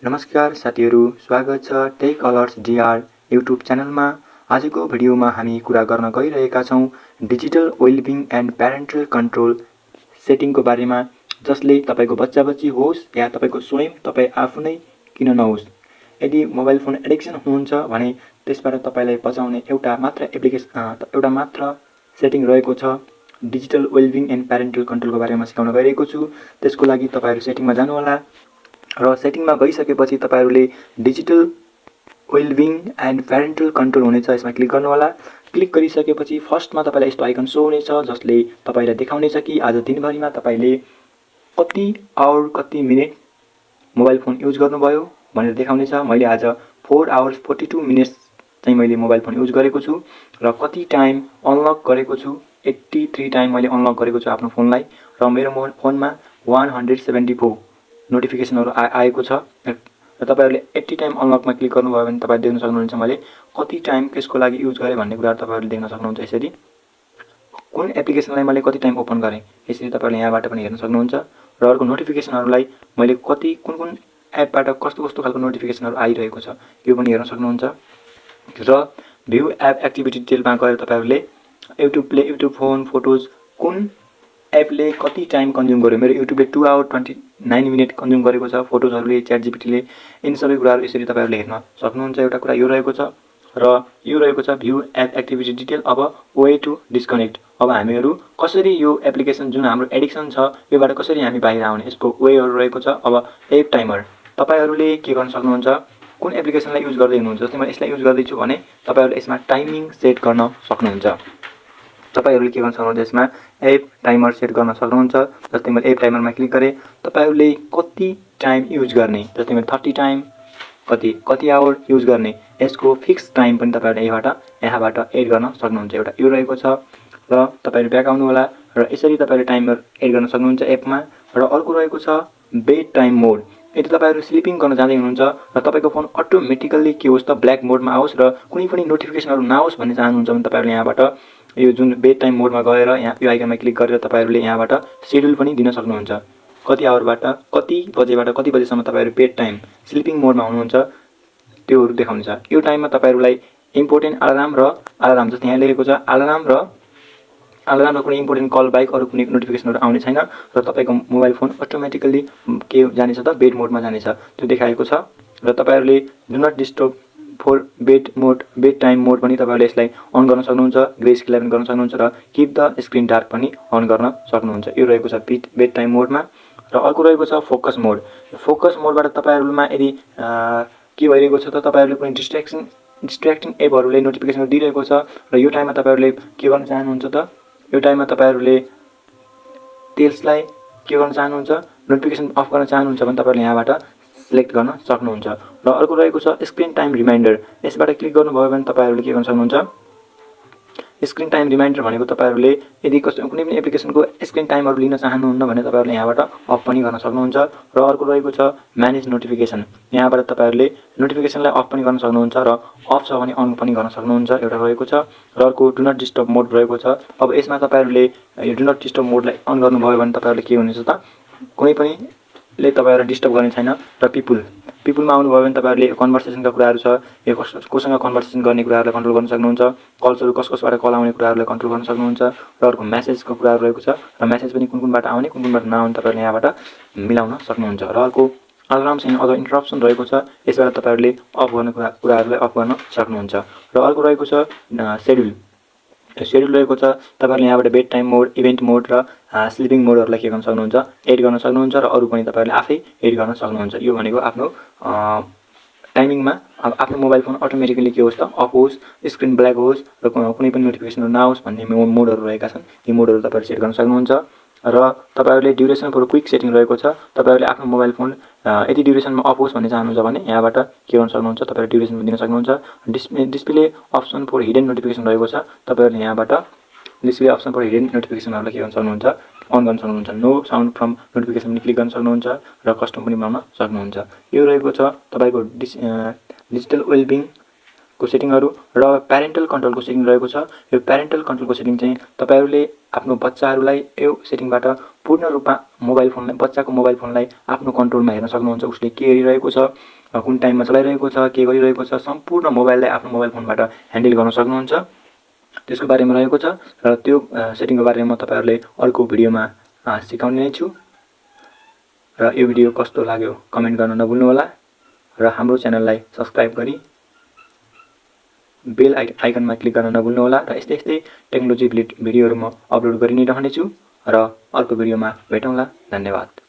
नमस्कार साथीहरू, स्वागत छ TechAlertsdr युट्युब च्यानलमा। आजको भिडियोमा हामी कुरा गर्न गइरहेका छौँ digital wellbeing and parental control सेटिङको बारेमा, जसले तपाईको बच्चा-बच्ची होस् या तपाईको स्वयं तपाई आफू नै किन नहोस्। यदि मोबाइल फोन एडिक्सन हुनुहुन्छ भने त्यसबाट तपाईलाई बचाउने एउटा मात्र सेटिङ रहेको छ। डिजिटल वेलबिङ एन्ड प्यारेन्टल कन्ट्रोलको बारेमा सिकाउन गइरहेको छु। त्यसको लागि तपाईहरु सेटिङमा जानुहोला र सेटिङमा गइसकेपछि तपाईहरुले digital wellbeing and parental control हुनेछ, यसमा क्लिक गर्नुहोला। क्लिक गरिसकेपछि फर्स्टमा तपाईलाई यस्तो आइकन शो हुनेछ जसले तपाईलाई देखाउनेछ कि आज दिनभरिमा तपाईले कति आवर कति मिनेट मोबाइल फोन युज गर्नुभयो भनेर देखाउनेछ। मैले आज 4 आवर्स 42 मिनेट्स चाहिँ मैले मोबाइल फोन युज गरेको छु र कति टाइम अनलक गरेको छु 83 टाइम मैले अनलक गरेको छु आफ्नो फोनलाई र मेरो फोनमा 174 नोटिफिकेसनहरु आएको छ र तपाईहरुले 80 टाइम अनलकमा क्लिक गर्नुभयो भने तपाईले देख्न सक्नुहुन्छ मैले कति टाइम त्यसको लागि युज गरे भन्ने कुरा तपाईहरुले देख्न सक्नुहुन्छ। यसरी कुन एप्लिकेसनलाई मैले कति टाइम ओपन गरे यसरी तपाईहरुले यहाँबाट पनि हेर्न सक्नुहुन्छ र अर्को नोटिफिकेसनहरुलाई मैले कति कुन एपबाट कस्तो खालको नोटिफिकेसनहरु आइरहेको छ यो पनि हेर्न सक्नुहुन्छ। र भ्यू एप एक्टिभिटी डिटेलमा गएर तपाईहरुले YouTube play, YouTube phone, photos कुन एपले कति टाइम कन्ज्युम गर्यो। मेरो युट्युबले 2 आवर 29 मिनेट कन्ज्युम गरेको छ, फोटोजहरुले, च्याट जीपीटीले, इन सबै कुराहरु यसरी तपाईहरुले हेर्न सक्नुहुन्छ। एउटा कुरा यो रहेको छ र यो रहेको छ भ्यू एप एक्टिभिटी डिटेल। अब वे टु डिस्कनेक्ट, अब हामीहरु कसरी यो एप्लिकेसन जुन हाम्रो एडिक्सन छ योबाट कसरी हामी बाहिर आउने यसको वेहरु रहेको छ। अब एप टाइमर तपाईहरुले के गर्न सक्नुहुन्छ, कुन एप्लिकेसनलाई युज गर्दै हुनुहुन्छ, जस्तै म यसलाई युज गर्दै छु भने तपाईहरुले यसमा टाइमिङ सेट गर्न सक्नुहुन्छ। तपाईहरुले के गर्न सक्नुहुन्छ, यसमा एप टाइमर सेट गर्न सक्नुहुन्छ। जस्तै मैले एप टाइमरमा क्लिक गरे तपाईहरुले कति टाइम युज गर्ने, जस्तै मैले 30 टाइम कति आवर युज गर्ने यसको फिक्स टाइम पनि तपाईहरुले यहाँबाट एड गर्न सक्नुहुन्छ। एउटा यो रहेको छ र तपाईहरु ब्याक आउनु होला र यसरी तपाईहरुले टाइमर एड गर्न सक्नुहुन्छ एपमा। र अर्को रहेको छ बेड टाइम मोड। यदि तपाईहरु स्लिपिङ गर्न जाँदै हुनुहुन्छ र तपाईको फोन अटोमेटिकली के होस् त ब्ल्याक मोडमा आओस् र कुनै पनि नोटिफिकेसनहरु नआओस् भन्ने चाहनुहुन्छ भने तपाईहरुले यहाँबाट यो जुन बेड टाइम मोडमा गएर यहाँ यो आइकनमा क्लिक गरेर तपाईहरुले यहाँबाट शेड्युल पनि दिन सक्नुहुन्छ। कति आवरबाट कति बजेसम्म तपाईहरु बेड टाइम स्लिपिङ मोडमा हुनुहुन्छ त्योहरु देखाउनेछ। यो टाइममा तपाईहरुलाई इम्पोर्टेन्ट अलार्म जस्तै यहाँ लेखेको छ अलार्म र कुनै इम्पोर्टेन्ट कल बाहेक अरु कुनै नोटिफिकेसनहरु आउने छैन र तपाईको मोबाइल फोन अटोमेटिकली के जानेछ त बेड मोडमा जानेछ त्यो देखाएको छ। र तपाईहरुले do not disturb for bedtime mode पनि तपाईहरुले यसलाई अन गर्न सक्नुहुन्छ, ग्रे स्केल पनि गर्न सक्नुहुन्छ र किप द स्क्रिन डार्क पनि अन गर्न सक्नुहुन्छ। यो रहेको छ बेड टाइम मोडमा। र अर्को रहेको छ फोकस मोड। फोकस मोडबाट तपाईहरुमा यदि के भइरहेको छ त तपाईहरुले कुनै डिस्ट्र्याक्टिङ एपहरुले नोटिफिकेसन दिइरहेको छ र यो टाइममा तपाईहरुले के गर्न चाहनुहुन्छ त यो टाइममा तपाईहरुले त्यसलाई के गर्न चाहनुहुन्छ, नोटिफिकेसन अफ गर्न चाहनुहुन्छ भने तपाईहरुले यहाँबाट सिलेक्ट गर्न सक्नुहुन्छ। र अर्को रहेको छ स्क्रिन टाइम रिमाइन्डर। यसबाट क्लिक गर्नुभयो भने तपाईहरुले के गर्न सक्नुहुन्छ, स्क्रिन टाइम रिमाइन्डर भनेको तपाईहरुले यदि कुनै पनि एप्लिकेसनको स्क्रिन टाइमहरु लिन चाहनुहुन्न भने तपाईहरुले यहाँबाट अफ पनि गर्न सक्नुहुन्छ। र अर्को रहेको छ म्यानेज नोटिफिकेसन। यहाँबाट तपाईहरुले नोटिफिकेसनलाई अफ पनि गर्न सक्नुहुन्छ र अफ छ भने अन पनि गर्न सक्नुहुन्छ। एउटा रहेको छ र अर्को डु नट डिस्टर्ब मोड रहेको छ। अब यसमा तपाईहरुले यो डु नट डिस्टर्ब मोडलाई अन गर्नुभयो भने तपाईहरुले के हुनेछ त कुनै पनि ले तपाईहरुलाई डिस्टर्ब गर्ने छैन। र पिपुलमा आउनुभयो भने तपाईहरुले कन्भर्सेसनका कुराहरु छ, यो कोसँग कन्भर्सेसन गर्ने कुराहरुलाई कन्ट्रोल गर्न सक्नुहुन्छ, कल्सहरु कसबाट कल आउने कुराहरुलाई कन्ट्रोल गर्न सक्नुहुन्छ। र अर्को मेसेजको कुराहरु रहेको छ र मेसेज पनि कुनबाट आउने कुनबाट नआउने तपाईहरुले यहाँबाट मिलाउन सक्नुहुन्छ। र अर्को अलार्म्स एन्ड अदर इन्टरप्सन रहेको छ, यसबाट तपाईहरुले अफ गर्ने कुराहरुलाई अफ गर्न सक्नुहुन्छ। र अर्को रहेको छ शेड्युल रहेको छ। तपाईहरुले यहाँबाट बेड टाइम मोड, इभेन्ट मोड र स्लिपिङ मोडहरुलाई के गर्न सक्नुहुन्छ, एड गर्न सक्नुहुन्छ र अरु पनि तपाईहरुले आफै एड गर्न सक्नुहुन्छ। यो भनेको आफ्नो टाइमिङमा अब आफ्नो मोबाइल फोन अटोमेटिकली के होस् त अफ होस्, स्क्रिन ब्ल्याक होस् र कुनै पनि नोटिफिकेसनहरु नआओस् भन्ने मोडहरु रहेका छन्। यी मोडहरु तपाईहरुले सेट गर्न सक्नुहुन्छ। र तपाईहरुले ड्युरेसन फर क्विक सेटिङ रहेको छ। तपाईहरुले आफ्नो मोबाइल फोन यति ड्युरेसनमा अफ होस् भन्ने चाहनुहुन्छ भने यहाँबाट के गर्न सक्नुहुन्छ, तपाईहरुले ड्युरेसन दिन सक्नुहुन्छ। Display option for hidden notification रहेको छ। तपाईहरुले यहाँबाट डिस्प्ले अप्सन फर हिडन नोटिफिकेसनहरुलाई के गर्न सक्नुहुन्छ, अन गर्न सक्नुहुन्छ। नो साउन्ड फ्रम नोटिफिकेसन पनि क्लिक गर्न सक्नुहुन्छ र कस्टम पनि बनाउन सक्नुहुन्छ। यो रहेको छ तपाईको डिजिटल वेलबिङ को सेटिङहरु। र प्यारेन्टल कन्ट्रोलको सेटिङ रहेको छ। यो प्यारेन्टल कन्ट्रोलको सेटिङ चाहिँ तपाईहरुले आफ्नो बच्चाहरुलाई यो सेटिङबाट पूर्ण रूपमा बच्चाको मोबाइल फोनलाई आफ्नो कन्ट्रोलमा हेर्न सक्नुहुन्छ, उसले के हेरिरहेको छ कुन टाइममा चलाइरहेको छ, के गरिरहेको छ, सम्पूर्ण मोबाइललाई आफ्नो मोबाइल फोनबाट ह्यान्डल गर्न सक्नुहुन्छ। त्यसको बारेमा रहेको छ र त्यो सेटिङको बारेमा म तपाईहरुले अर्को भिडियोमा सिकाउने नै छु। र यो भिडियो कस्तो लाग्यो कमेन्ट गर्न नभुल्नु होला र हाम्रो च्यानललाई सब्स्क्राइब गरी बेल आइकनमा क्लिक गर्न नभुल्नु होला र यस्तै टेक्नोलोजी भिडियोहरु म अपलोड गरि नै रहनेछु र अर्को भिडियोमा भेटौँला। धन्यवाद।